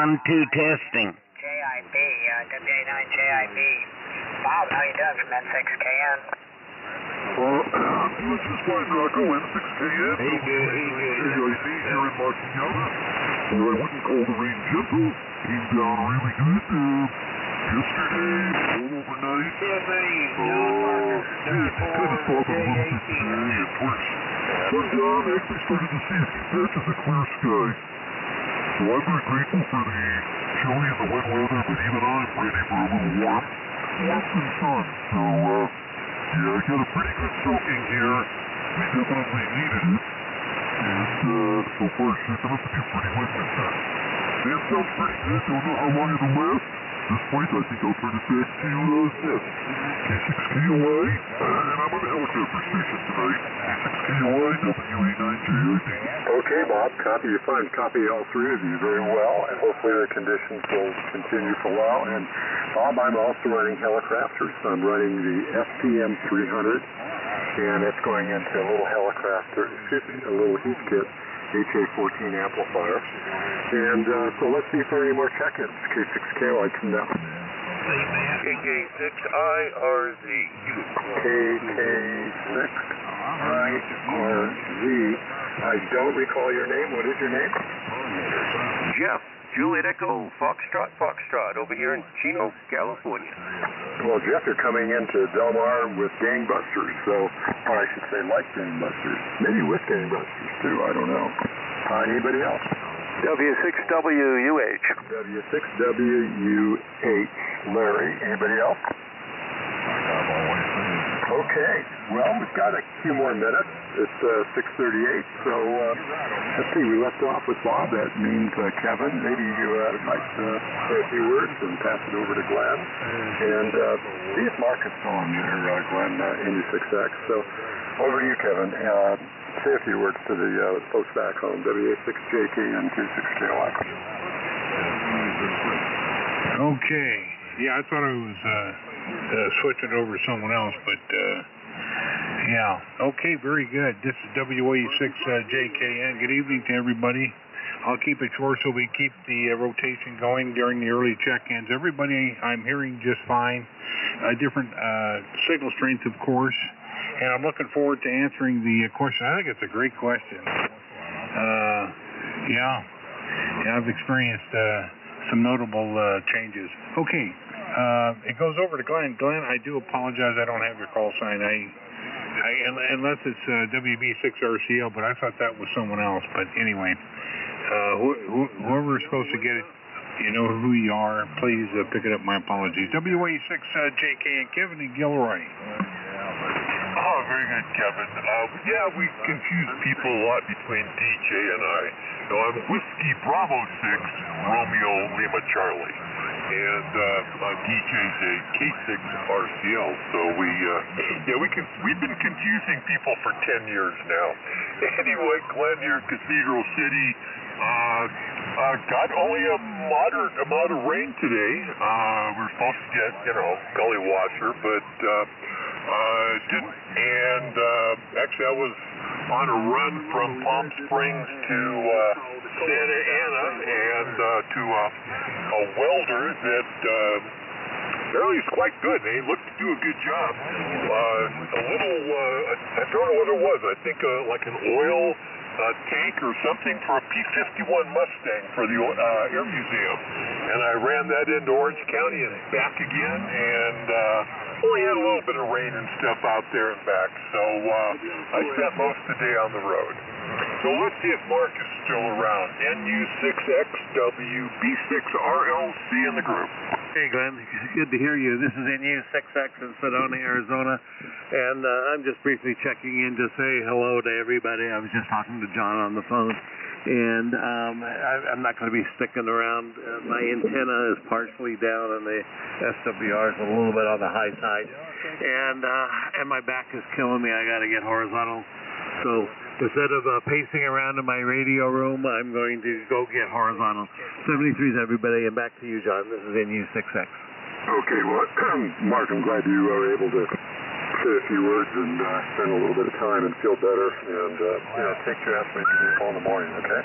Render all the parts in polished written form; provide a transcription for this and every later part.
AM2 testing. JIB, WA9 JIB. Bob, how you doing from N6KN? This is my Rocco N6KN. Hey, good. JIB here in Magalia. I wouldn't call the rain gentle. Came down really good yesterday, all overnight. It kind of softened a little bit today, and towards sundown, I actually started to see a few patches of clear sky. So I'm very grateful for the chilly and the wet weather, but even I'm ready for a little warm and sun. So, yeah, I got a pretty good soaking here. We definitely needed it. And, so far it's shaping up to be pretty wet with that. That sounds pretty good. Don't know how long it'll last. At this point, I think I'll turn it back to Seth. K6KOI, and I'm on the helicopter station tonight. K6KOI, WA9JIB. Okay, Bob, copy you fine. Copy all three of you very well, and hopefully the conditions will continue for a while. And Bob, I'm also running helicopters. I'm running the FPM 300, and it's going into a little helicopter, a little heat kit. HA14 amplifier. And so let's see if there are any more check-ins. K6KO, I come down. KK6IRZ. KK6IRZ. I don't recall your name. What is your name? Jeff, Juliet Echo, Foxtrot, over here in Chino, California. Well, Jeff, you're coming into Del Mar with gangbusters, so, or I should say like gangbusters. Maybe with gangbusters, too, I don't know. Anybody else? W6WUH. W6WUH. Larry, anybody else? Okay, well, we've got a few more minutes. It's 6:38, so let's see, we left off with Bob. That means Kevin, maybe you might say a few words and pass it over to Glenn. And see if Mark is still on there, Glenn, NU6X. So over to you, Kevin. Say a few words to the folks back home, WA6JKN26KY. Okay. Yeah, I thought I was switching over to someone else, but yeah. Okay, very good. This is WA6JKN. Good evening to everybody. I'll keep it short so we keep the rotation going during the early check-ins. Everybody I'm hearing just fine. Different signal strength, of course. And I'm looking forward to answering the question. I think it's a great question. Yeah, I've experienced some notable changes. Okay, it goes over to Glenn. Glenn, I do apologize. I don't have your call sign. Unless it's WB6RCL, but I thought that was someone else. But anyway, whoever is supposed to get it, you know who you are. Please pick it up. My apologies. WA6JK and Kevin and Gilroy. Oh, very good, Kevin. Yeah, we confuse people a lot between DJ and I. So I'm Whiskey Bravo 6, Romeo Lima Charlie. And DJ's a K6 RCL. So we've been confusing people for 10 years now. Anyway, Glenn here, Cathedral City. Got only a moderate amount of rain today. We're supposed to get, gully washer, but didn't. And actually, I was on a run from Palm Springs to Santa Ana and to a welder that apparently is quite good. They look to do a good job. A little, I don't know what it was. I think like an oil tank or something for a P-51 Mustang for the Air Museum. And I ran that into Orange County and back again, and only had a little bit of rain and stuff out there and back. So I spent most of the day on the road. So let's see if Mark is still around. NU6XWB6RLC in the group. Hey, Glenn. Good to hear you. This is NU6X in Sedona, Arizona. And I'm just briefly checking in to say hello to everybody. I was just talking to John on the phone. And I'm not going to be sticking around. My antenna is partially down, and the SWR is a little bit on the high side. And my back is killing me. I got to get horizontal. So instead of pacing around in my radio room, I'm going to go get horizontal. 73's everybody, and back to you, John. This is NU6X. Okay, well, Mark, I'm glad you were able to say a few words and spend a little bit of time and feel better. And, take your ass to the call in the morning, okay?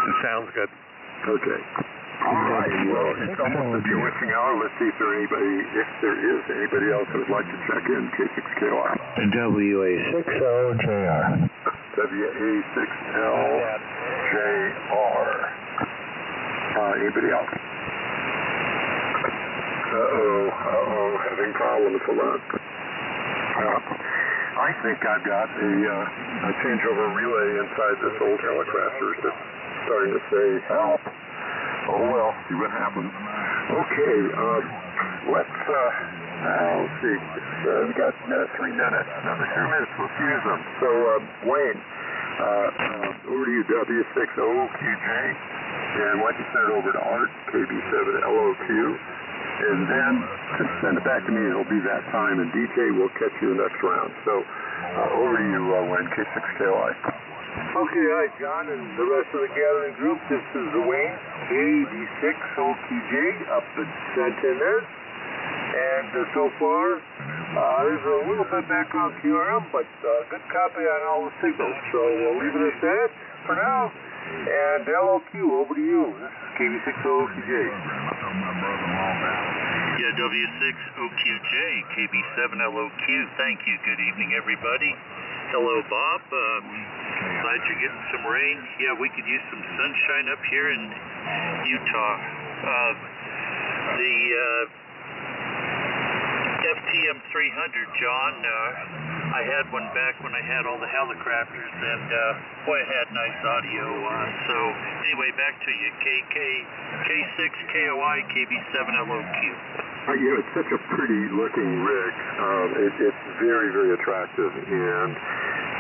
It sounds good. Okay. All right. Well, it's almost the witching hour. Let's see if there is anybody else who would like to check in. K6KY. WA60JR. WA6LJR. Anybody else? Having problems a lot. I think I've got a changeover relay inside this old helicopter that's starting to say, help. Oh well, see what happens. Okay, let's see. We've got 3 minutes. Another 2 minutes, let's use them. So, Wayne, over to you, W6OQJ. And why don't you send it over to Art, KB7LOQ. And then just send it back to me. It'll be that time. And DJ will catch you the next round. So, over to you, Wayne, K6KY. Okay, hi, John, and the rest of the gathering group. This is Wayne, KB6OQJ, up at Santander. And so far, there's a little bit background QRM, but good copy on all the signals. So we'll leave it at that for now. And LOQ, over to you. This is KB6OQJ. Yeah, W6OQJ, KB7LOQ. Thank you. Good evening, everybody. Hello, Bob. Glad you're getting some rain. Yeah, we could use some sunshine up here in Utah. The FTM 300, John, I had one back when I had all the helicopters, and boy, it had nice audio. So anyway, back to you. K6KOI, KB7LOQ. It's such a pretty looking rig. It's very, very attractive, and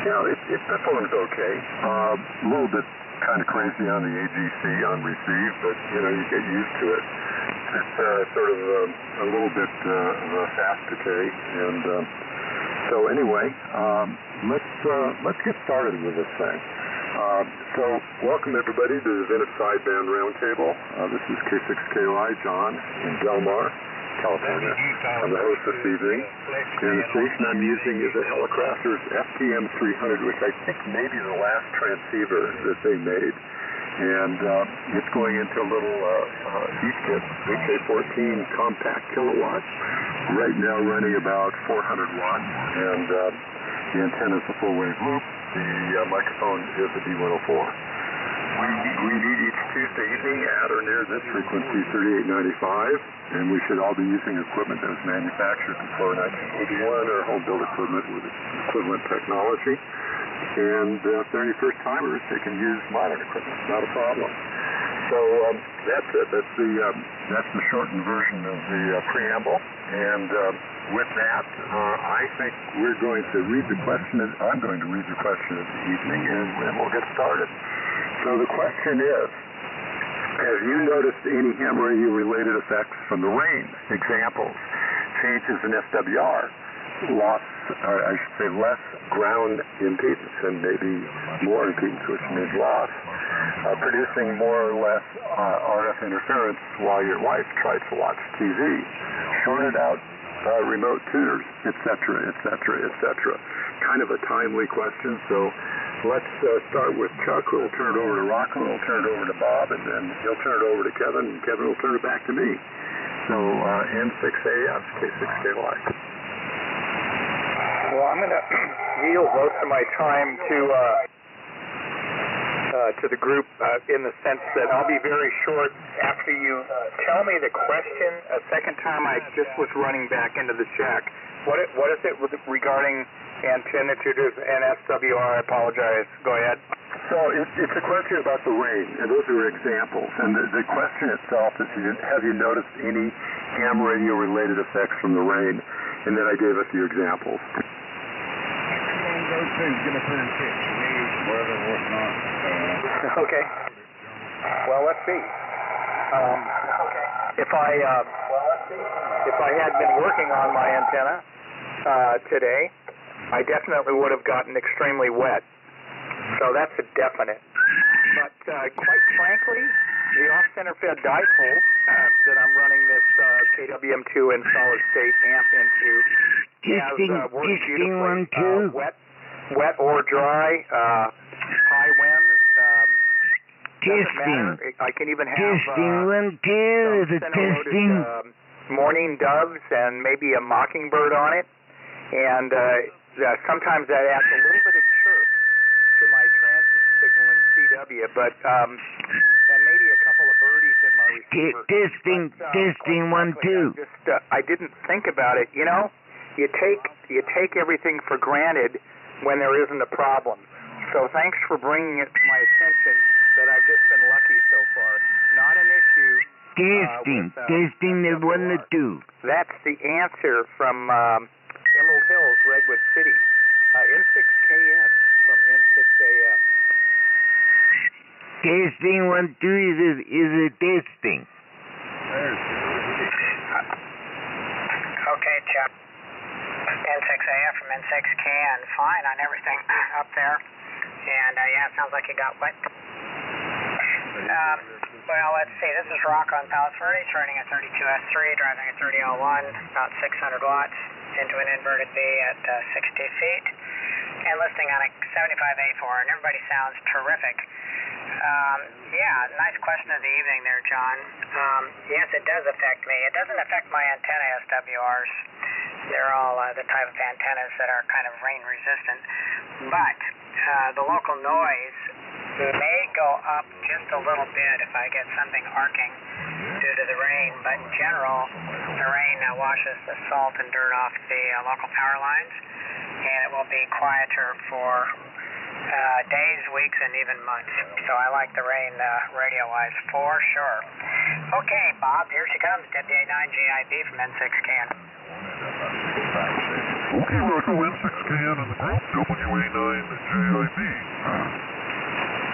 it performs okay. A little bit kind of crazy on the AGC on receive, but you get used to it. It's sort of a little bit of a fast decay, and so anyway, let's get started with this thing. So welcome everybody to the Vintage Sideband Roundtable. This is K6KOI, John in Del Mar, California. I'm the host this evening, and the station I'm using is a Helicrafters FTM 300, which I think may be the last transceiver that they made. And it's going into a little heat kit, HA14 compact kilowatt, right now running about 400 watts, and the antenna is a full wave loop. The microphone is a D104. We meet each Tuesday evening at or near this frequency, 3895, and we should all be using equipment that was manufactured before 1981 or home built equipment with equivalent technology. And if they're any first timers, they can use modern equipment. Not a problem. So that's it. That's the shortened version of the preamble. And with that, I think we're going to read the question. I'm going to read the question of the evening, and we'll get started. So the question is, have you noticed any ham radio related effects from the rain? Examples: changes in SWR, loss, or I should say less ground impedance and maybe more impedance, which means loss, producing more or less RF interference while your wife tries to watch TV, shorted out remote tuners, etc., etc., etc. Kind of a timely question, so let's start with Chuck, who will turn it over to Rocco, who will turn it over to Bob, and then he'll turn it over to Kevin, and Kevin will turn it back to me. So N6AF, K6KY. Well, I'm going to yield most of my time to the group in the sense that I'll be very short after you tell me the question a second time. I just was running back into the check. What is it regarding antenna tutors and SWR? I apologize. Go ahead. So it's a question about the rain, and those are examples. And the question itself is, have you noticed any ham radio related effects from the rain? And then I gave a few examples. Those things going to put in pitch. Whether or not. Okay. Well, let's see. If I had been working on my antenna today, I definitely would have gotten extremely wet. So that's a definite. But quite frankly, the off-center fed dipole that I'm running this KWM2 in solid state amp into has worked beautifully. Wet or dry, high winds. doesn't matter. I can even have Testing 1, 2. Is it testing? Mourning doves and maybe a mockingbird on it, and sometimes that adds a little bit of chirp to my transmit signal in CW, but and maybe a couple of birdies in my receiver. Testing 1, 2. I didn't think about it. You know, you take everything for granted when there isn't a problem. So thanks for bringing it to my attention that I've just been lucky so far. Not an issue. Testing the 1 to 2. That's the answer from Emerald Hills, Redwood City. N6KN from N6AF. Testing 1, 2 is it testing? Okay, Chuck. N6AF from N6KN. Fine on everything up there. And yeah, it sounds like you got wet. Well, let's see. This is Rock on Palos Verdes, running a 32S3, driving a 3001, about 600 watts, into an inverted V at 60 feet, and listening on a 75A4, and everybody sounds terrific. Yeah, nice question of the evening there, John. Yes, it does affect me. It doesn't affect my antenna SWRs. They're all the type of antennas that are kind of rain resistant. But the local noise may go up just a little bit if I get something arcing due to the rain. But in general, the rain washes the salt and dirt off the local power lines, and it will be quieter for days, weeks, and even months. So I like the rain radio-wise for sure. Okay, Bob, here she comes, WA9JIB from N6KN. Okay, Rocco, N6KN in the group, WA9JIB.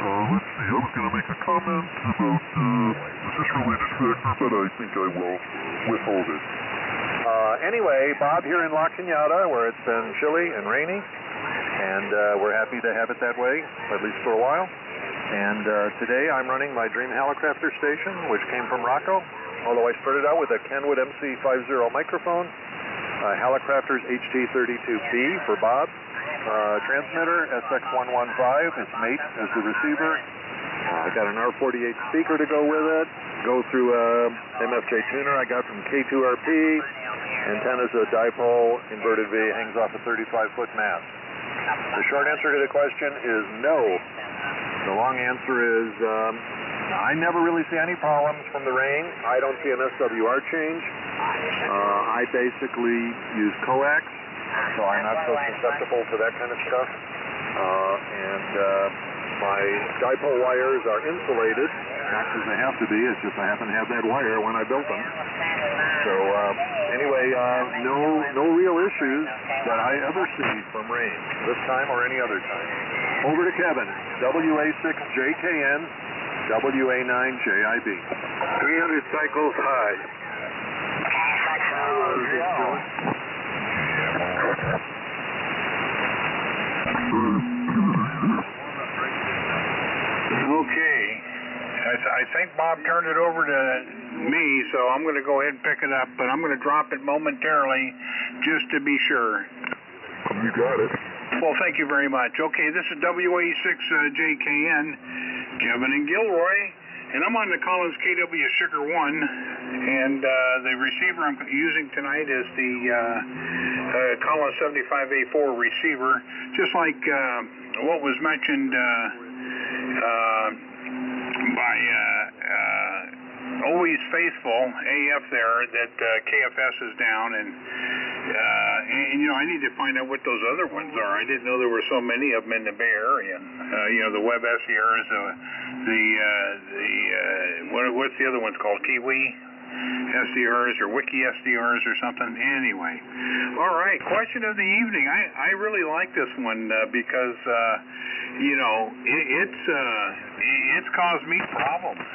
Let's see, I was going to make a comment about the fish-related factor, but I think I will withhold it. Anyway, Bob here in La Cañada, where it's been chilly and rainy, and we're happy to have it that way, at least for a while. And today I'm running my Dream Helicopter station, which came from Rocco, although I started out with a Kenwood MC50 microphone, Helicopters HT32B for Bob, transmitter SX115, its mate as the receiver. I got an R48 speaker to go with it, go through MFJ tuner I got from K2RP, antenna's a dipole, inverted V, hangs off a 35-foot mast. The short answer to the question is no. The long answer is I never really see any problems from the rain. I don't see an SWR change. I basically use coax, so I'm not so susceptible to that kind of stuff. My dipole wires are insulated, not because they have to be, it's just I happen to have that wire when I built them. So anyway, no real issues that I ever see from rain, this time or any other time. Over to Kevin, WA6JKN, WA9JIB. 300 cycles high. Okay. I think Bob turned it over to me, so I'm going to go ahead and pick it up, but I'm going to drop it momentarily just to be sure. You got it. Well, thank you very much. Okay, this is WA6JKN, Kevin and Gilroy, and I'm on the Collins KW Sugar 1, and the receiver I'm using tonight is the Collins 75A4 receiver, just like what was mentioned by Always Faithful AF there, that KFS is down, and you know, I need to find out what those other ones are. I didn't know there were so many of them in the Bay Area. You know, the Web SDRs, what's the other ones called? Kiwi SDRs or Wiki SDRs or something. Anyway, all right. Question of the evening. I really like this one because you know, it's caused me problems.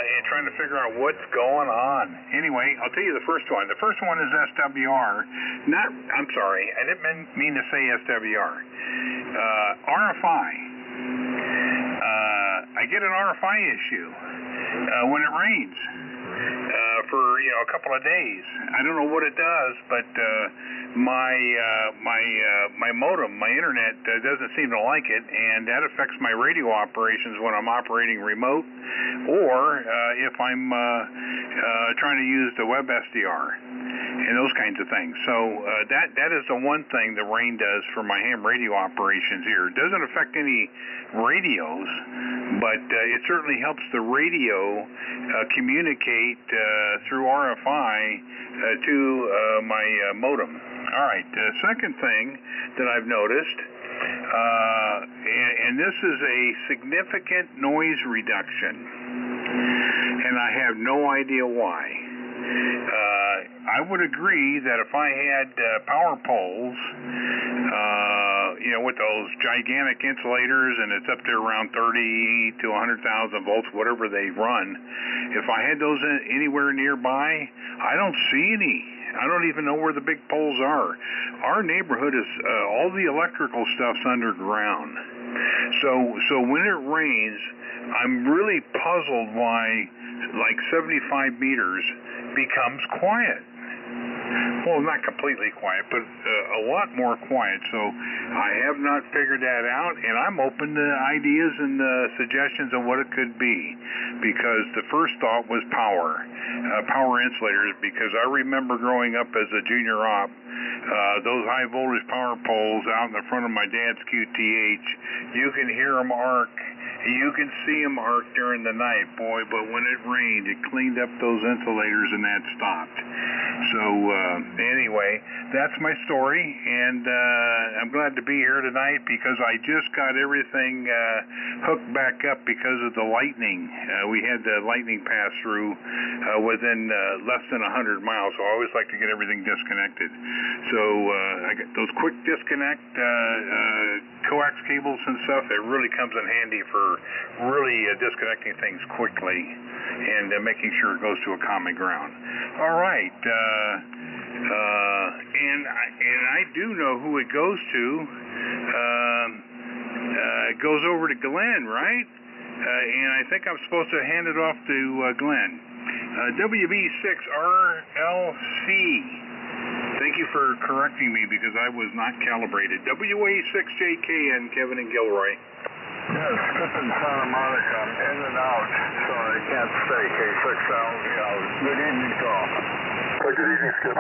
And trying to figure out what's going on. Anyway, I'll tell you the first one. The first one is SWR. I'm sorry, I didn't mean to say SWR. RFI. I get an RFI issue when it rains for, you know, a couple of days. I don't know what it does, but my modem, my internet doesn't seem to like it, and that affects my radio operations when I'm operating remote, or if I'm trying to use the web SDR and those kinds of things. So that is the one thing the rain does for my ham radio operations here. It doesn't affect any radios, but it certainly helps the radio communicate through RFI to my modem. All right, second thing that I've noticed, and this is a significant noise reduction, and I have no idea why. I would agree that if I had power poles, with those gigantic insulators, and it's up there around 30 to 100,000 volts, whatever they run, if I had those anywhere nearby, I don't see any. I don't even know where the big poles are. Our neighborhood is, all the electrical stuff's underground. So when it rains, I'm really puzzled why like 75 meters becomes quiet. Well, not completely quiet, but a lot more quiet. So I have not figured that out, and I'm open to ideas and suggestions on what it could be, because the first thought was power insulators, because I remember growing up as a junior op, those high voltage power poles out in the front of my dad's QTH, you can hear them arc. You can see them arc during the night, boy, but when it rained, it cleaned up those insulators and that stopped. So anyway, that's my story, and I'm glad to be here tonight because I just got everything hooked back up because of the lightning. We had the lightning pass through within less than 100 miles, so I always like to get everything disconnected. So I got those quick disconnect coax cables and stuff. It really comes in handy for really disconnecting things quickly and making sure it goes to a common ground. All right, and I do know who it goes to. It goes over to Glenn, right? And I think I'm supposed to hand it off to Glenn. WB6RLC. Thank you for correcting me because I was not calibrated. WA6JKN, Kevin and Gilroy. Yes, Skip in Santa Monica. I'm in and out, so I can't stay. K6L. Good evening, Paul. Good evening, Skip.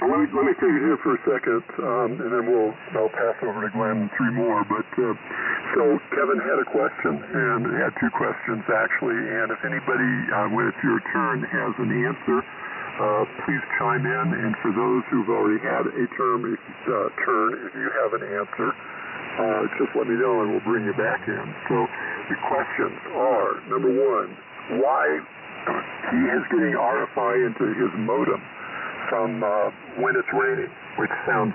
Let me take it here for a second, and then I'll pass over to Glenn 3 more. But so Kevin had a question, and he had 2 questions actually. And if anybody, when it's your turn, has an answer, please chime in. And for those who've already had a turn, if you have an answer, just let me know and we'll bring you back in. So the questions are, number 1, why he is getting RFI into his modem from when it's raining, which sounds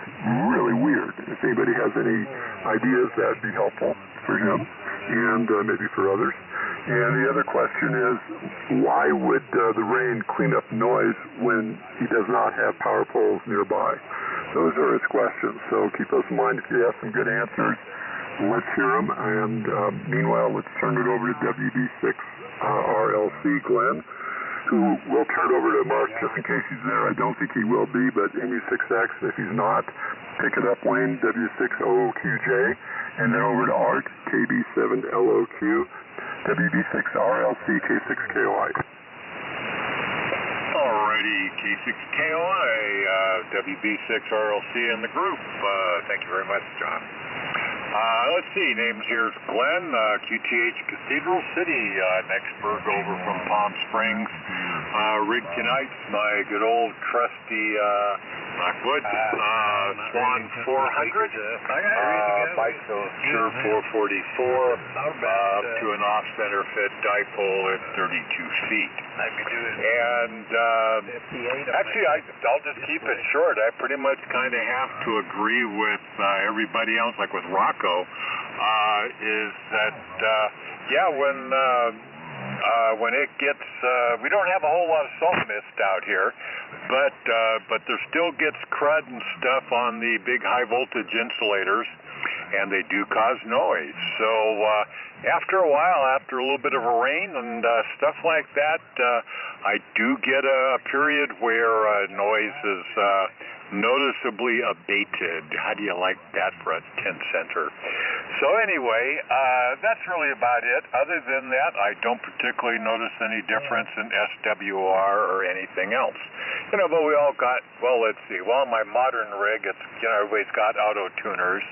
really weird. If anybody has any ideas, that'd be helpful for him and maybe for others. And the other question is, why would the rain clean up noise when he does not have power poles nearby? Those are his questions. So keep those in mind if you have some good answers. Let's hear them. And meanwhile, let's turn it over to WB6RLC, Glenn, who will turn over to Mark just in case he's there. I don't think he will be, but MU6X, if he's not, pick it up, Wayne, W6OQJ, and then over to Art, KB7LOQ, WB6RLC, K6KOI. Alrighty, K6KOI, WB6RLC in the group. Thank you very much, John. Let's see, names here's Glenn, QTH Cathedral City, next burg over from Palm Springs. Rig tonight's my good old trusty Blackwood Swan 400, Bison Sure 444, up to an off-center fit dipole at 32 feet. And actually, I'll just keep it short. I pretty much kind of have to agree with everybody else, like with Rocco, is that, when it gets, we don't have a whole lot of salt mist out here, but there still gets crud and stuff on the big high voltage insulators, and they do cause noise. So after a while, after a little bit of a rain and stuff like that, I do get a period where noise is noticeably abated. How do you like that for a 10-center? So anyway, that's really about it. Other than that, I don't particularly notice any difference in SWR or anything else. But we all got, let's see. Well, my modern rig, it's, everybody's got auto tuners,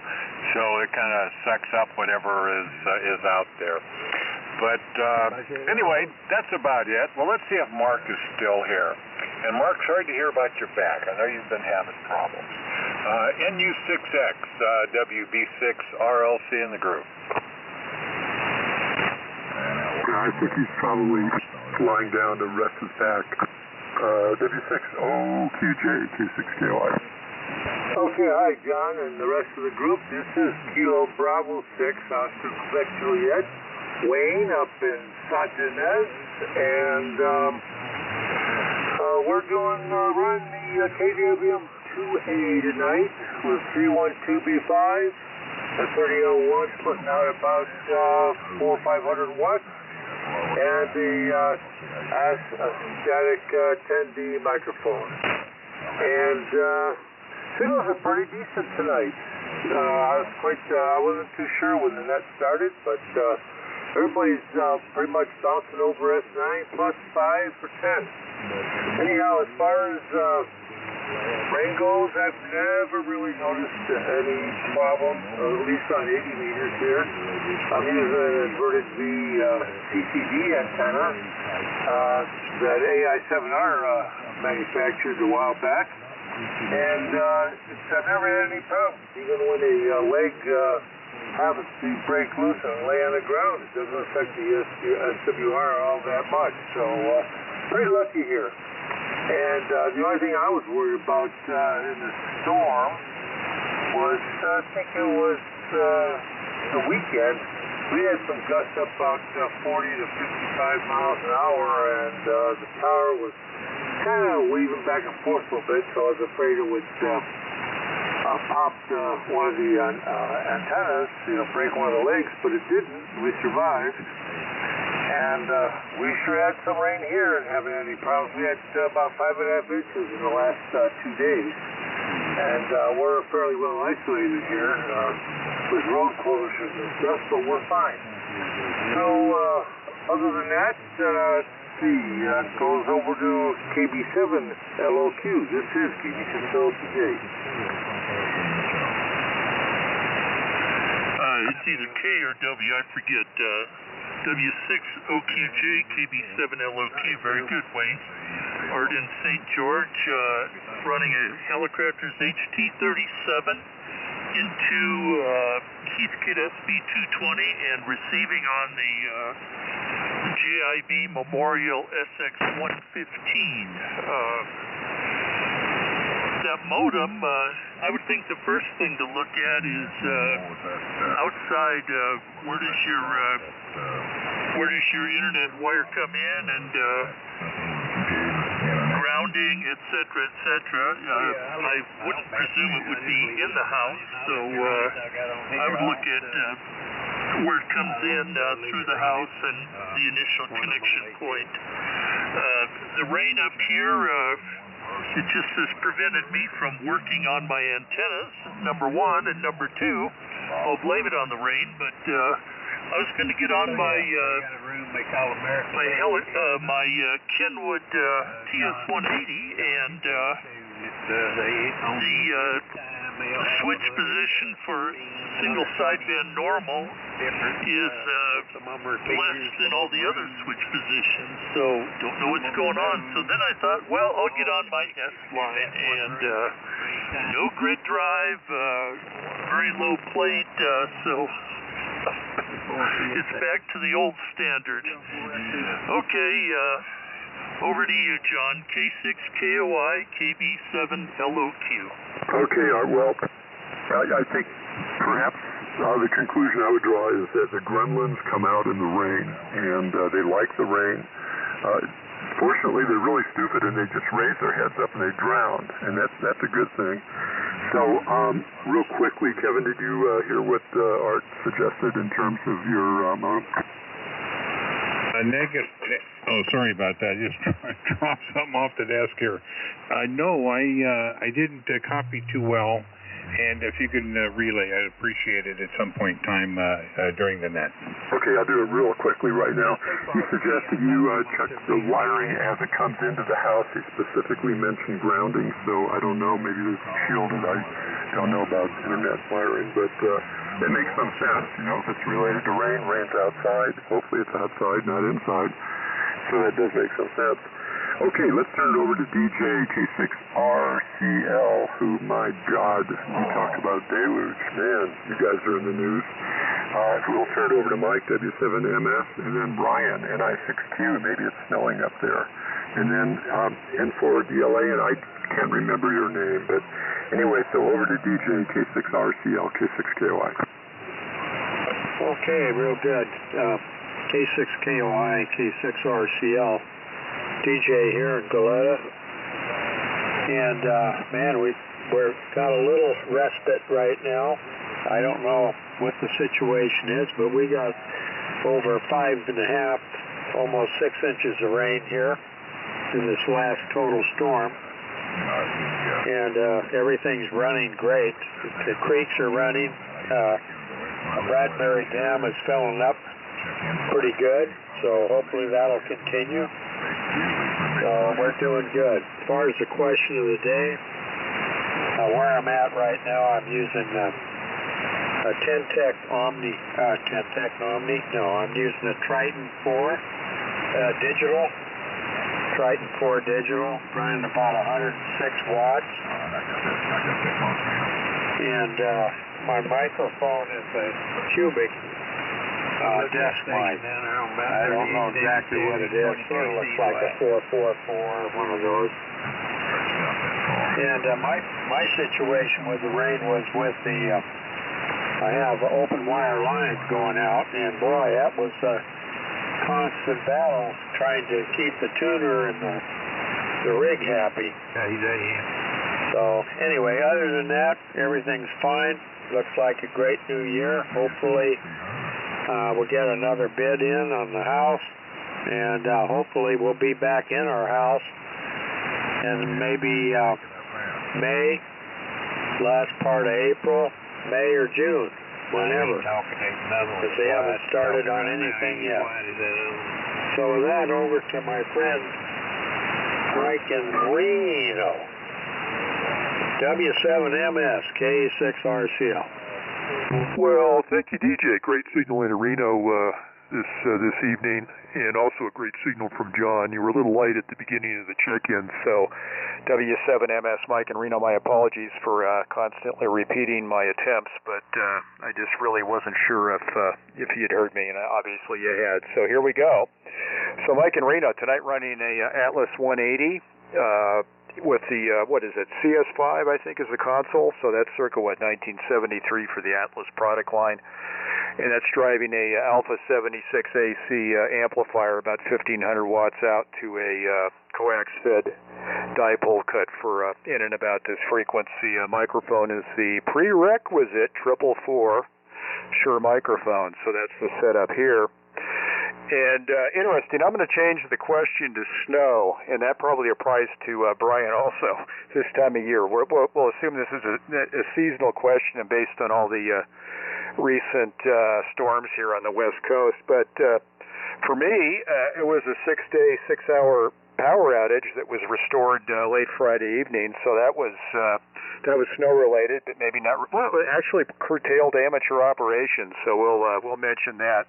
so it kind of sucks up whatever is out there. But anyway, that's about it. Well, let's see if Mark is still here. And Mark, sorry to hear about your back. I know you've been having problems. NU6X, WB6, RLC in the group. Yeah, I think he's probably lying down to rest his back. W6OQJ, K6KY. Okay, hi, John, and the rest of the group. This is Kilo Bravo 6, Oscar Quebec Juliet, Wayne up in Saint-Denis, and we're running the KWM 2A tonight with 312B5 at 3001, putting out about 400 or 500 watts, and the static 10D microphone. And signals are pretty decent tonight. I wasn't too sure when the net started, but everybody's pretty much bouncing over S9 plus 5 for 10. Anyhow, as far as rain goes, I've never really noticed any problems, at least on 80 meters here. I'm using an inverted V CCD antenna that AI7R manufactured a while back. And I've never had any problems. Even when a leg happens to break loose and lay on the ground, it doesn't affect the SWR all that much. So pretty lucky here. And the only thing I was worried about in the storm was, I think it was the weekend, we had some gusts up about 40 to 55 miles an hour, and the tower was kind of waving back and forth a little bit, so I was afraid it would pop one of the antennas, break one of the legs, but it didn't. We survived. And we sure had some rain here and haven't had any problems. We had about 5.5 inches in the last 2 days. And we're fairly well isolated here with road closures and stuff, but we're fine. So other than that, goes over to KB7LOQ. This is KB7LOQJ. It's either K or W, I forget. W6OQJ, KB7LOQ. Very good, Wayne. Art in St. George, running a Helicopters HT-37 into Heathkit SB-220 and receiving on the JIB Memorial SX-115. That modem, I would think the first thing to look at is outside, where does your internet wire come in, and grounding, etc., etc. I wouldn't presume it would be in the house, so I would look at where it comes in through the house and the initial connection point. The rain up here, it just has prevented me from working on my antennas, number one, and number two, I'll blame it on the rain, but I was going to get on my Kenwood TS-180, and the switch position for single sideband normal is less than all the other switch positions, so don't know what's going on. So then I thought, well, I'll get on my S-line, and no grid drive, very low plate, so it's back to the old standard. Okay, over to you, John. K6KOI, KB7LOQ. Okay, well, I think perhaps the conclusion I would draw is that the gremlins come out in the rain, and they like the rain. Fortunately, they're really stupid, and they just raise their heads up and they drown, and that's a good thing. So, real quickly, Kevin, did you hear what Art suggested in terms of your modem? Oh, sorry about that. Just dropped something off the desk here. No, I didn't copy too well. And if you can relay, I'd appreciate it at some point in time during the net. Okay, I'll do it real quickly right now. He suggested you check the wiring as it comes into the house. He specifically mentioned grounding, so I don't know, maybe it's shielded. I don't know about internet wiring, but it makes some sense. You know, if it's related to rain, rain's outside. Hopefully it's outside, not inside. So that does make some sense. Okay, let's turn it over to DJ K6RCL, who, my God, we talked about deluge. Man, you guys are in the news. We'll turn it over to Mike, W7MS, and then Brian, NI6Q. Maybe it's snowing up there. And then N4DLA, and I can't remember your name. But anyway, so over to DJ K6RCL, K6KOI. Okay, real good. K6KOI, K6RCL. DJ here in Goleta, and man, we're got a little respite right now. I don't know what the situation is, but we got over 5.5, almost 6 inches of rain here in this last total storm, and everything's running great. The creeks are running. Bradbury Dam is filling up pretty good, so hopefully that'll continue. So we're doing good. As far as the question of the day, where I'm at right now, I'm using a Tentec Omni. No, I'm using a Triton 4 digital. Triton 4 digital, running about 106 watts. And my microphone is a cubic desk mic. I don't know exactly what it is. Sort of looks like a 444, one of those. And my situation with the rain was with the, I have open wire lines going out, and boy, that was a constant battle trying to keep the tuner and the rig happy. So anyway, other than that, everything's fine. Looks like a great new year. Hopefully we'll get another bid in on the house, and hopefully we'll be back in our house in maybe May, last part of April, May or June, whenever, because they haven't started on anything yet. So with that, over to my friend Mike in Reno, W7MS, K6RCL. Well, thank you, DJ. Great signal in Reno this evening, and also a great signal from John. You were a little light at the beginning of the check-in, so W7MS, Mike in Reno, my apologies for constantly repeating my attempts, but I just really wasn't sure if you had heard me, and obviously you had. So here we go. So Mike in Reno, tonight running a Atlas 180, with the, what is it, CS5, I think, is the console. So that's circa, 1973 for the Atlas product line. And that's driving a Alpha 76 AC amplifier, about 1,500 watts out to a coax-fed dipole cut for in and about this frequency. Microphone is the prerequisite 444 Shure microphone. So that's the setup here. And interesting, I'm going to change the question to snow, and that probably applies to Brian also this time of year. We'll assume this is a seasonal question and based on all the recent storms here on the West Coast. But for me, it was a 6-day, 6-hour power outage that was restored late Friday evening, so that was snow-related, but maybe not. Well, it actually curtailed amateur operations, so we'll mention that.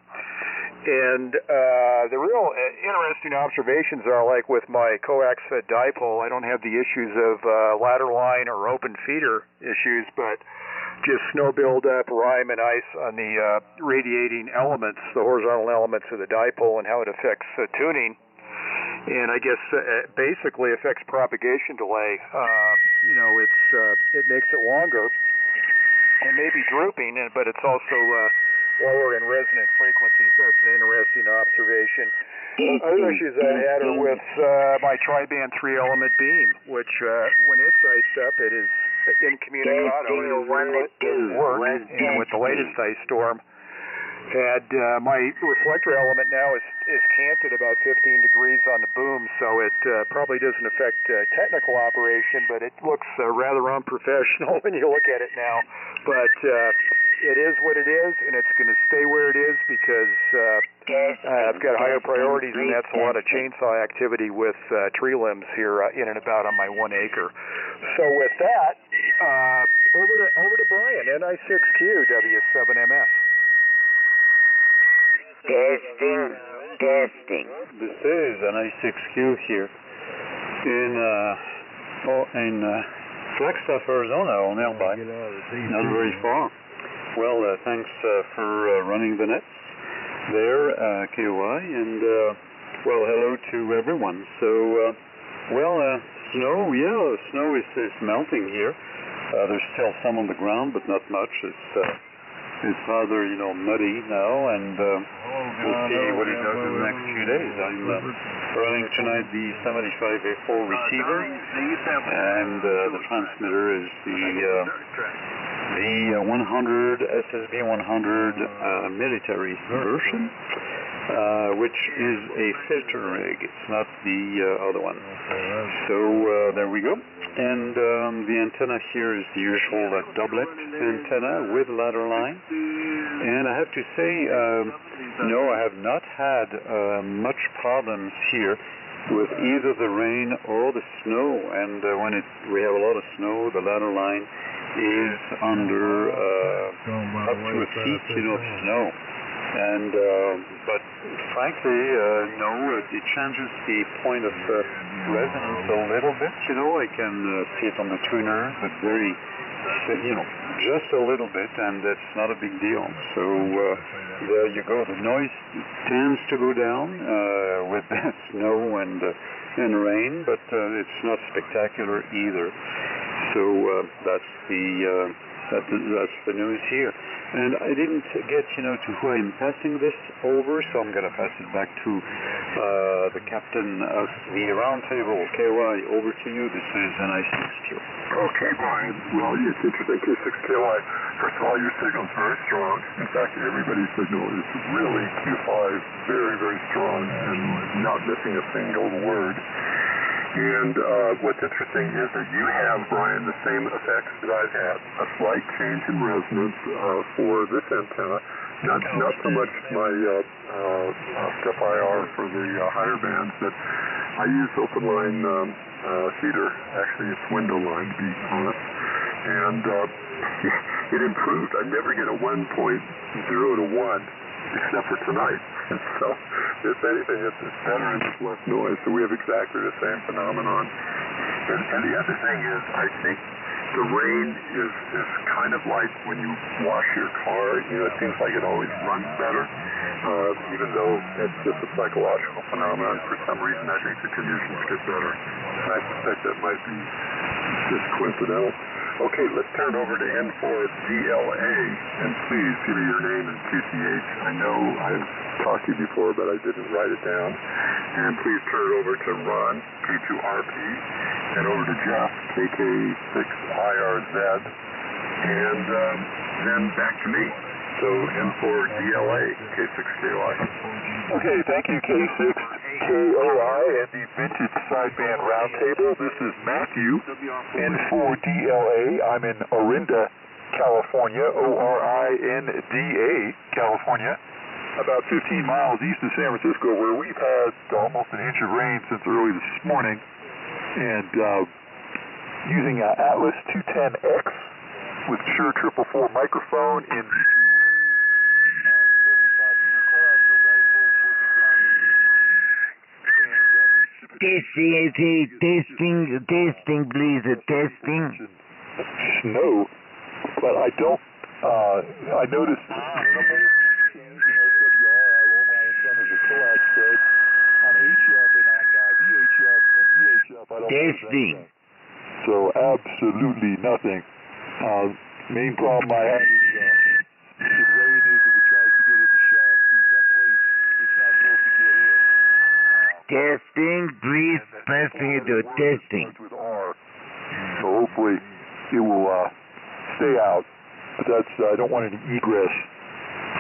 And the real interesting observations are, like with my coax-fed dipole, I don't have the issues of ladder line or open feeder issues, but just snow buildup, rime, and ice on the radiating elements, the horizontal elements of the dipole, and how it affects tuning. And I guess basically affects propagation delay. It makes it longer and maybe drooping, but it's also lower in resonant frequency, so that's an interesting observation. Other issues I had are with my tri-band 3-element beam, which when it's iced up, it is incommunicado. It doesn't work. And with the latest ice storm, And my reflector element now is canted about 15 degrees on the boom, so it probably doesn't affect technical operation, but it looks rather unprofessional when you look at it now. But it is what it is, and it's going to stay where it is because I've got higher priorities, and that's a lot of chainsaw activity with tree limbs here in and about on my 1 acre. So with that, over to Brian, NI6Q W7MF. Testing. This is an I6Q here in Flagstaff, Arizona, or nearby, not very far. Well, thanks for running the nets there, KOI, and well, hello to everyone. So, snow, snow is melting here. There's still some on the ground, but not much. It's rather, muddy now, and we'll see what it does in the next few days. I'm running tonight the 75A4 receiver, and the transmitter is the 100 SSB 100 military version, which is a filter rig. It's not the other one. So there we go. And the antenna here is the usual doublet antenna with ladder line. And I have to say, no, I have not had much problems here with either the rain or the snow. And when we have a lot of snow, the ladder line is under up to a feet, of snow. And but frankly, no, it changes the point of resonance a little bit. I can see it on the tuner, but very, just a little bit, and it's not a big deal. So there you go. The noise tends to go down with the snow and rain, but it's not spectacular either. So that's the news here. And I didn't get, to who I'm passing this over, so I'm going to pass it back to the captain of the Roundtable, KOI. Over to you. This is NI6Q. Okay, Brian. Well, it's interesting, K6KY. First of all, your signal's very strong. In fact, everybody's signal is really Q5, very, very strong, and not missing a single word. And what's interesting is that you have, Brian, the same effects that I've had, a slight change in resonance for this antenna, not so much my step IR for the higher bands, but I use open line feeder, actually it's window line to be honest, and it improved. I never get a 1.0 to 1. Except for tonight. So, if anything, it's better and there's less noise. So we have exactly the same phenomenon. And the other thing is, I think the rain is kind of like when you wash your car. It seems like it always runs better, even though it's just a psychological phenomenon. For some reason, I think the conditions get better. And I suspect that might be just coincidental. Okay, let's turn over to N4DLA, and please give me your name and QTH. I know I've talked to you before, but I didn't write it down. And please turn it over to Ron, K2RP, and over to Jeff, KK6IRZ, and then back to me. So N4DLA, K6KY. Okay, thank you, K6KOI and the Vintage Sideband Roundtable. This is Matthew, N4DLA. I'm in Orinda, California, ORINDA, California, about 15 miles east of San Francisco, where we've had almost an inch of rain since early this morning. And using Atlas 210X with Shure 444 microphone in Testing, please, testing. Snow, but I don't, I noticed minimal change in SWR. I roll my antennas at coax spread on HF and on VHF and VHF. I don't Testing. So absolutely nothing. Main problem I have is the rain is if it tries to get in the shaft through someplace it's not supposed to get in. Testing, please, pressing it to testing. With R. So hopefully it will stay out. But that's, I don't want any egress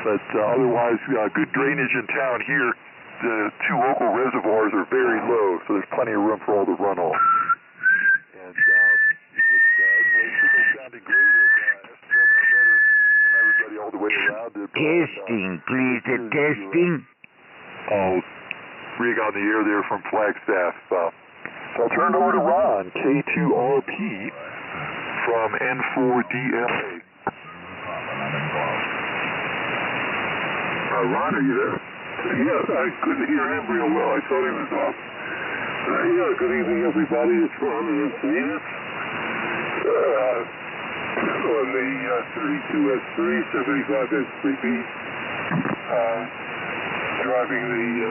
But otherwise, good drainage in town here. The two local reservoirs are very low, so there's plenty of room for all the runoff. And signal sounded great at S7 or better from everybody all the way around it. Testing, please, testing. Rig on the air there from Flagstaff. So I'll turn it over to Ron, K2RP from N4DLA. Ron, are you there? Yes, I couldn't hear him real well. I thought he was off. Good evening, everybody. It's Ron in Encinitas. On the 32S3, 75S3B. Driving the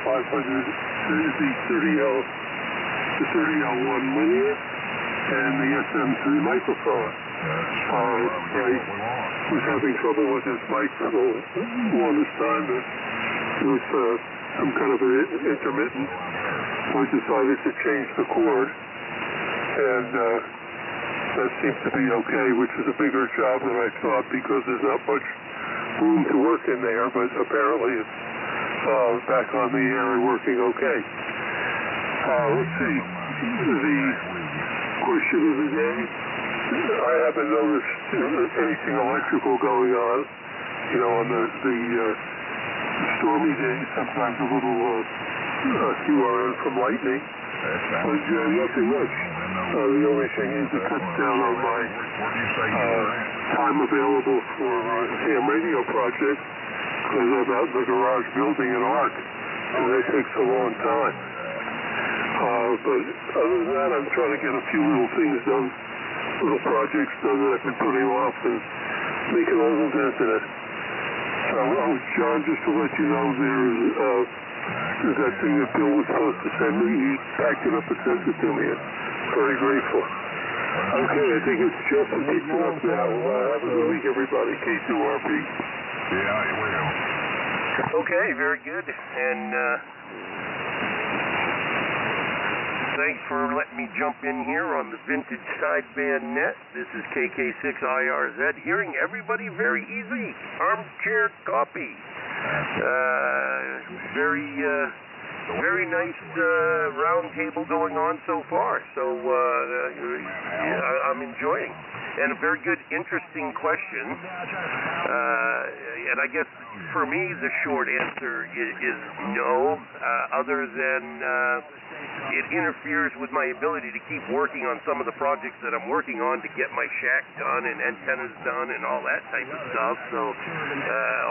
500, the 30L1 linear, and the SM3 microphone. I was having trouble with this mic for the longest time. It was some kind of an intermittent. So I decided to change the cord, and that seems to be okay, which is a bigger job than I thought because there's not much room to work in there, but apparently it's back on the air and working okay. Let's see. The question of the day. I haven't noticed anything electrical going on. You know, on the stormy days, sometimes a little QRN from lightning. But nothing much. The only thing is it cuts down on my time available for ham radio project because I'm out in the garage building an ARC, and that takes a long time. But other than that, I'm trying to get a few little things done, little projects done that I've been putting off and making a little dent in it. John, just to let you know, there's that thing that Bill was supposed to send me. He packed it up and sent it to me. I'm very grateful. Okay, I think it's just a big up now. Have a good week, everybody. K2RP. Okay, very good. And thanks for letting me jump in here on the Vintage Sideband Net. This is KK6IRZ, hearing everybody very easy. Armchair copy. Very nice roundtable going on so far. So I'm enjoying. And a very good, interesting question. And I guess for me, the short answer is no, other than it interferes with my ability to keep working on some of the projects that I'm working on to get my shack done and antennas done and all that type of stuff. So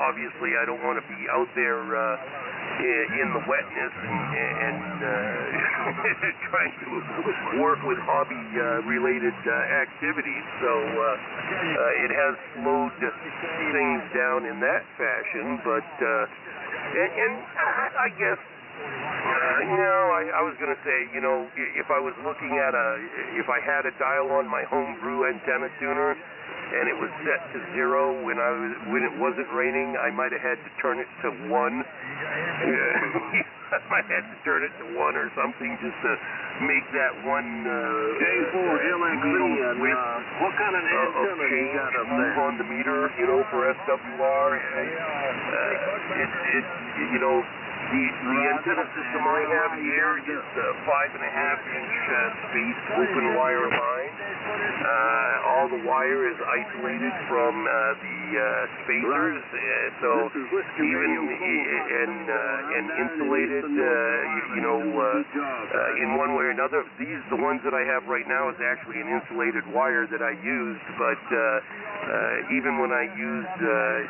obviously I don't want to be out there in the wetness and trying to work with hobby related activities. So it has slowed things down in that fashion, but and I guess I was going to say, you know, if I was looking at if I had a dial on my homebrew antenna tuner and it was set to 0 when it wasn't raining, I might have had to turn it to 1. I might have to turn it to 1 or something just to make that one J4LXC, what kind of antenna you got up there? Move on the meter, you know, for SWR. You know, the antenna system I have here is 5.5-inch spaced open wire line. All the wire is isolated from the spacers, so even and insulated. You know, in one way or another. The ones that I have right now is actually an insulated wire that I used, but even when I used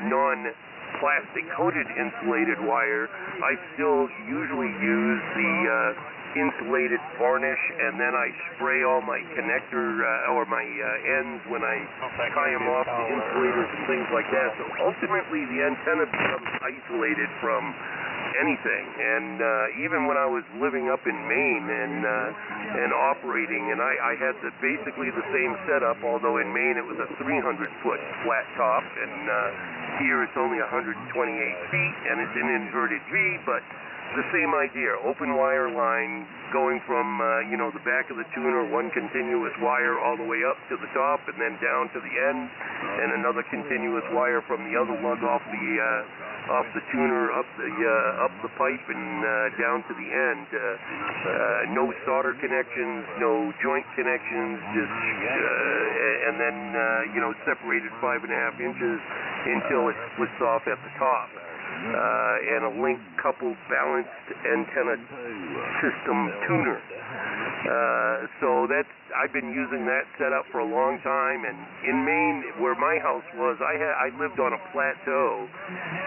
non-plastic coated insulated wire, I still usually use the insulated varnish, and then I spray all my connector or my ends when I tie them off the insulators and things like that. So ultimately the antenna becomes isolated from anything. And even when I was living up in Maine and operating, and I had basically the same setup, although in Maine it was a 300-foot flat top, and here it's only 128 feet, and it's an inverted V, but the same idea. Open wire line going from, the back of the tuner, one continuous wire all the way up to the top and then down to the end, and another continuous wire from the other lug off the tuner up the pipe and down to the end. No solder connections, no joint connections, just and then separated 5.5 inches until it splits off at the top. And a link coupled balanced antenna system tuner. So I've been using that setup for a long time, and in Maine, where my house was, I lived on a plateau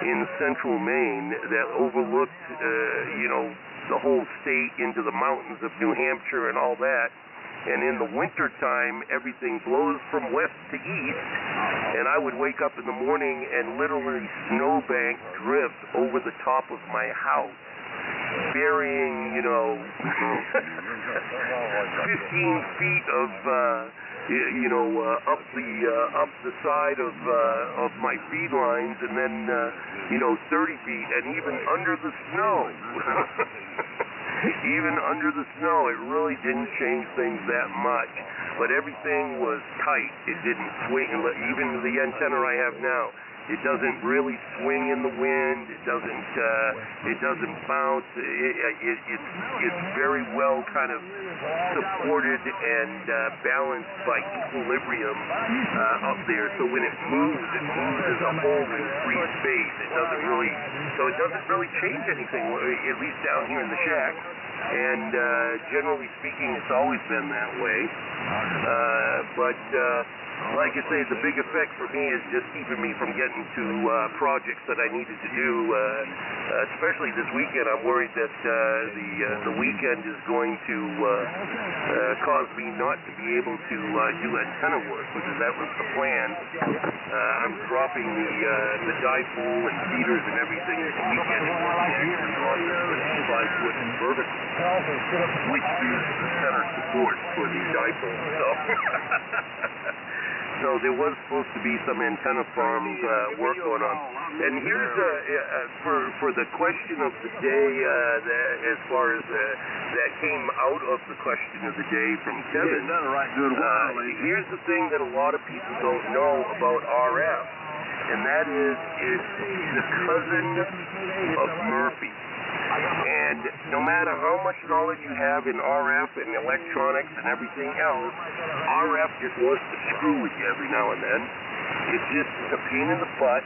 in central Maine that overlooked the whole state into the mountains of New Hampshire and all that. And in the winter time, everything blows from west to east, and I would wake up in the morning and literally snowbank drift over the top of my house, burying, 15 feet of, up the side of my feed lines, and then, 30 feet, and even under the snow. Even under the snow, it really didn't change things that much, but everything was tight. It didn't swing. Even the antenna I have now, it doesn't really swing in the wind. It doesn't bounce. It's very well kind of supported and balanced by equilibrium up there. So when it moves as a whole in free space. It doesn't really change anything, at least down here in the shack. And generally speaking, it's always been that way. But like I say, the big effect for me is just keeping me from getting to projects that I needed to do, especially this weekend. I'm worried that the weekend is going to cause me not to be able to do antenna work, because that was the plan. I'm dropping the dipole and feeders and everything this weekend and working actually on the 55-foot vertical, which is the center support for the dipole. So there was supposed to be some antenna farms work going on. And here's for the question of the day, as far as that came out of the question of the day from Kevin. Here's the thing that a lot of people don't know about RF, and that is it's the cousin of Murphy. And no matter how much knowledge you have in RF and electronics and everything else, RF just wants to screw with you every now and then. It's just a pain in the butt.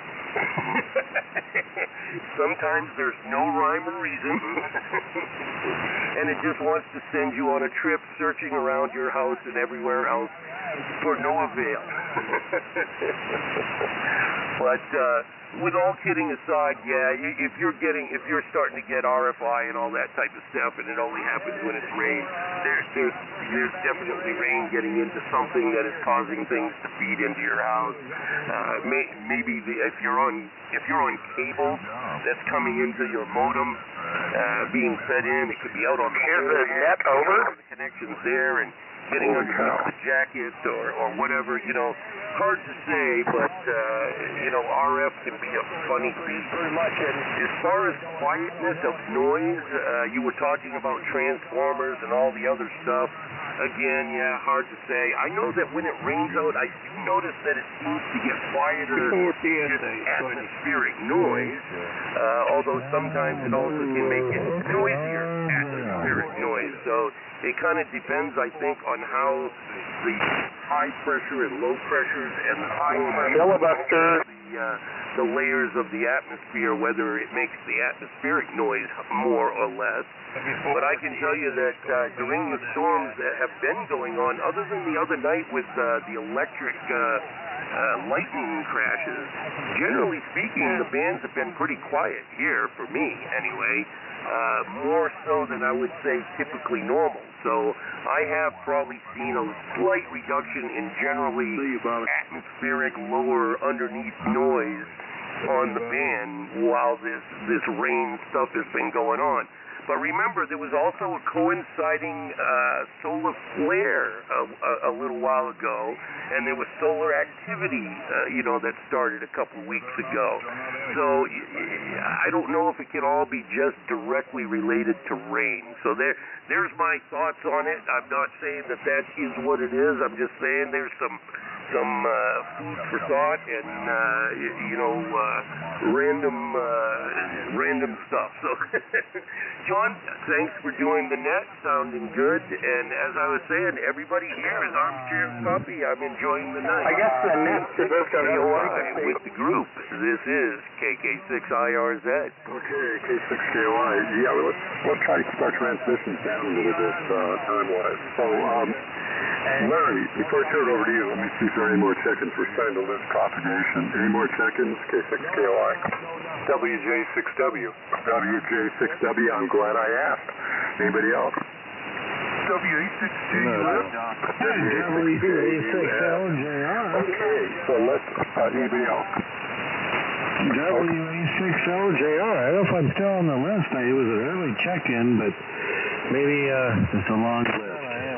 Sometimes there's no rhyme or reason. And it just wants to send you on a trip searching around your house and everywhere else for no avail. But with all kidding aside, yeah, if you're starting to get RFI and all that type of stuff, and it only happens when it's rain, there's definitely rain getting into something that is causing things to feed into your house. Maybe if you're on cable that's coming into your modem, being fed in, it could be out on the net over the connections there and getting underneath the jacket or whatever, hard to say, but RF can be a funny beast. As far as quietness of noise, you were talking about transformers and all the other stuff. Again, yeah, hard to say. I know that when it rains out, I do notice that it seems to get quieter, just atmospheric noise, although sometimes it also can make it noisier atmospheric noise. So it kind of depends, I think, on how the high pressure and low pressures and the filibuster, the layers of the atmosphere, whether it makes the atmospheric noise more or less. But I can tell you that during the storms that have been going on, other than the other night with the electric lightning crashes, generally speaking, the bands have been pretty quiet here, for me anyway, more so than I would say typically normal. So I have probably seen a slight reduction in generally atmospheric lower underneath noise on the band while this rain stuff has been going on. But remember, there was also a coinciding solar flare a little while ago, and there was solar activity, that started a couple weeks ago. So I don't know if it can all be just directly related to rain. So there's my thoughts on it. I'm not saying that is what it is. I'm just saying there's some food for thought and random stuff. So John, thanks for doing the net, sounding good. And as I was saying, everybody here is armchair copy. I'm enjoying the night. I guess the net supposed to KOI with the group. This is KK6IRZ. Okay, K6KOI. Yeah, let's try to keep our transmissions down a little bit time-wise. So, Larry, before I turn it over to you, let me see if there are any more check-ins. We're starting to lose propagation. Any more check-ins? K6KOI. WJ6W. WJ6W, I'm glad I asked. Anybody else? WA6JUF. WA6LJR. Okay, so let's, anybody else? WA6LJR. I don't know if I'm still on the list. It was an early check-in, but maybe it's a long list.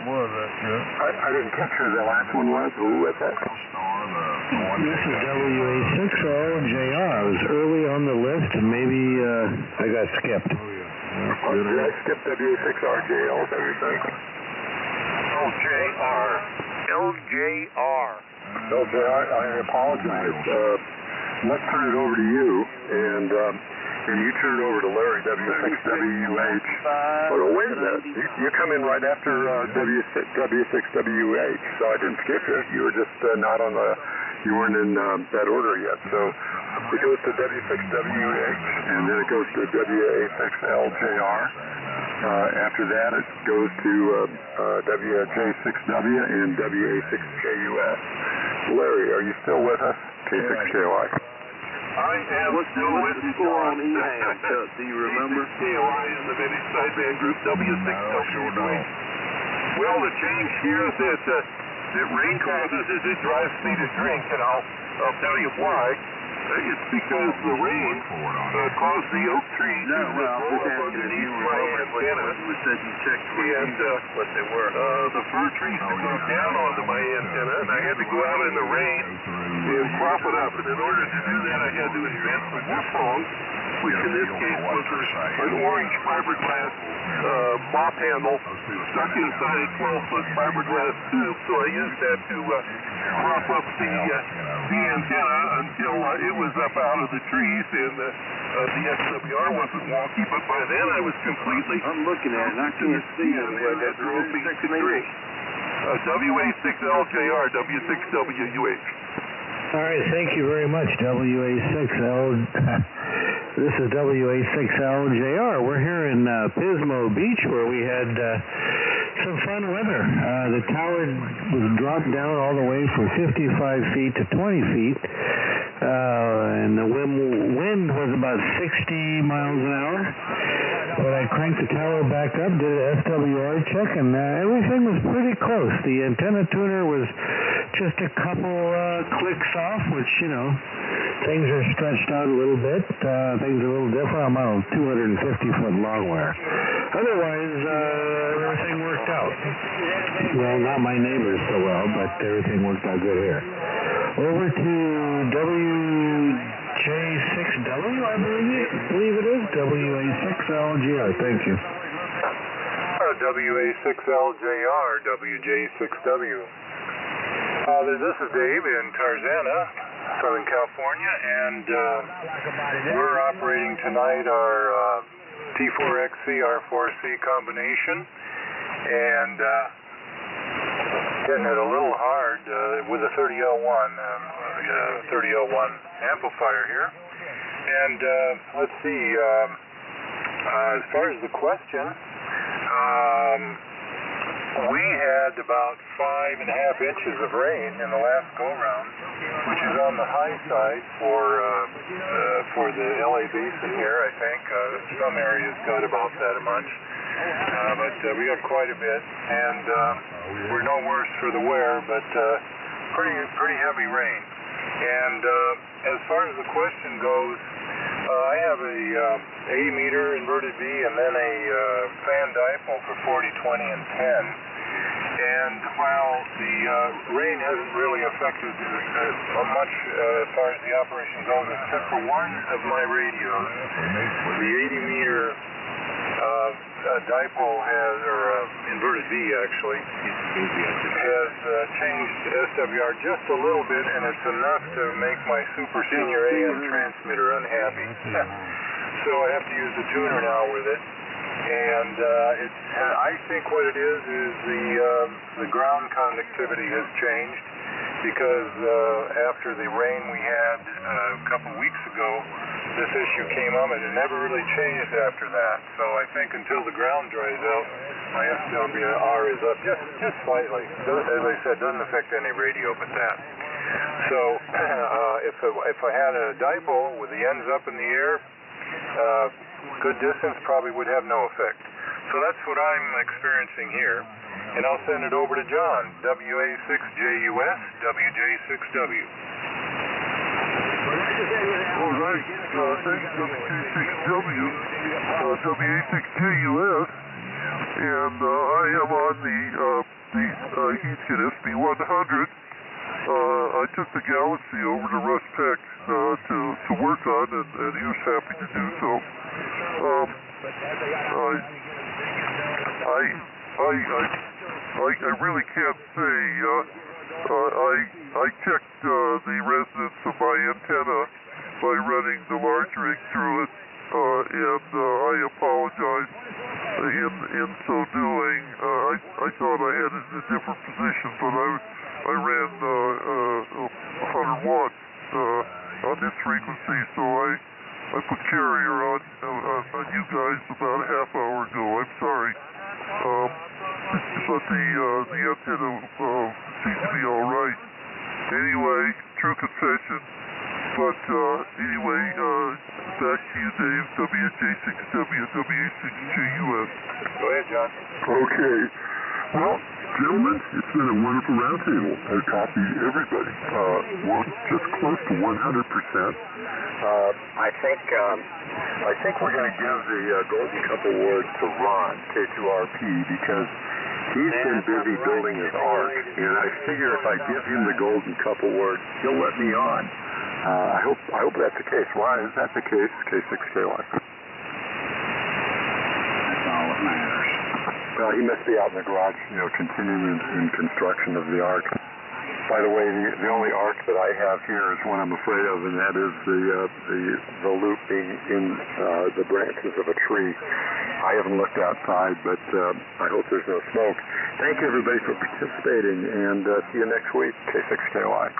I didn't catch who the last one was. Who was that? This is WA6LJR. I was early on the list, and maybe I got skipped. Did I skip WA6RJL? LJR. LJR, I apologize. Let's turn it over to you, and you turn it over to Larry, W6WUH. Oh, no, wait a minute. You come in right after W6WH, so I didn't skip you. You were just not on you weren't in that order yet. So it goes to W6WH, and then it goes to WA6LJR. After that, it goes to WJ6W and WA6KUS. Larry, are you still with us? K6KOI. I am still with you on EHAM. Do you remember? KOI in the vintage sideband group W6W. Well, the change here is that rain causes it drives me to drink, and I'll tell you why. It's because the rain caused the oak trees to roll up underneath my antenna, and what they were. The fir trees to go down onto my antenna, and I had to go out in the rain and prop it up. And in order to do that, I had to invent the wolf hong, which in this case was an orange fiberglass mop handle stuck inside a 12-foot fiberglass tube. So I used that to prop up the antenna until it was up out of the trees, and the SWR wasn't wonky. But by then I was completely. I'm looking at it. I can't see it. That drove me to drink. WA6LJR, W6WUH. All right, thank you very much, This is WA6LJR. We're here in Pismo Beach, where we had some fun weather. The tower was dropped down all the way from 55 feet to 20 feet, and the wind was about 60 miles an hour. But I cranked the tower back up, did an SWR check, and everything was pretty close. The antenna tuner was just a couple clicks off, which, things are stretched out a little bit. Things are a little different. I'm on a 250-foot long wire. Otherwise, everything worked out. Well, not my neighbors so well, but everything worked out good here. Over to WJ6W, I believe it is. WA6LGR. Thank you. WA6LJR, WJ6W. This is Dave in Tarzana, Southern California, and we're operating tonight our T4XC R4C combination, and getting it a little hard with a 30L1, 30L1 amplifier here. And let's see, as far as the question, we had about 5.5 inches of rain in the last go-round, which is on the high side for the LA basin here, I think. Some areas got about that much, but we got quite a bit, and we're no worse for the wear, but pretty heavy rain. And as far as the question goes, I have a A meter inverted V and then a fan dipole for 40, 20, and 10. And while the rain hasn't really affected much as far as the operation goes, except for one of my radios, the 80 meter dipole has, or inverted V actually, has changed SWR just a little bit, and it's enough to make my super senior AM transmitter unhappy. So I have to use the tuner now with it. And I think what it is the ground conductivity has changed, because after the rain we had a couple weeks ago, this issue came up, and it never really changed after that. So I think until the ground dries out, my SWR is up just slightly. As I said, doesn't affect any radio but that. So if I had a dipole with the ends up in the air, good distance probably would have no effect. So that's what I'm experiencing here. And I'll send it over to John, WA6JUS, WJ6W. All right, thanks, WJ6W, WA6JUS, and I am on the Heathkit SB100. I took the Galaxy over to Russ Peck to work on, and he was happy to do so. I really can't say. I checked the resonance of my antenna by running the large rig through it, and I apologize. In so doing, I thought I had it in a different position, but I ran 100 watts on this frequency, so I put carrier on you guys about a half hour ago. I'm sorry, but the antenna seems to be all right. Anyway, true confession. But anyway, back to you, Dave. WJ6W, WA6JUS. Go ahead, John. Okay. Well, gentlemen, it's been a wonderful roundtable. I copied everybody. Just close to 100%. I think we're going to give the Golden Cup Award to Ron, K2RP, because he's been busy building his ark, and I figure if I give him the Golden Cup Award, he'll let me on. I hope that's the case. Why is that the case, K6KY? That's all that matters. Well, he must be out in the garage, continuing in construction of the ark. By the way, the only ark that I have here is one I'm afraid of, and that is the loop being in the branches of a tree. I haven't looked outside, but I hope there's no smoke. Thank you, everybody, for participating, and see you next week, K6KY.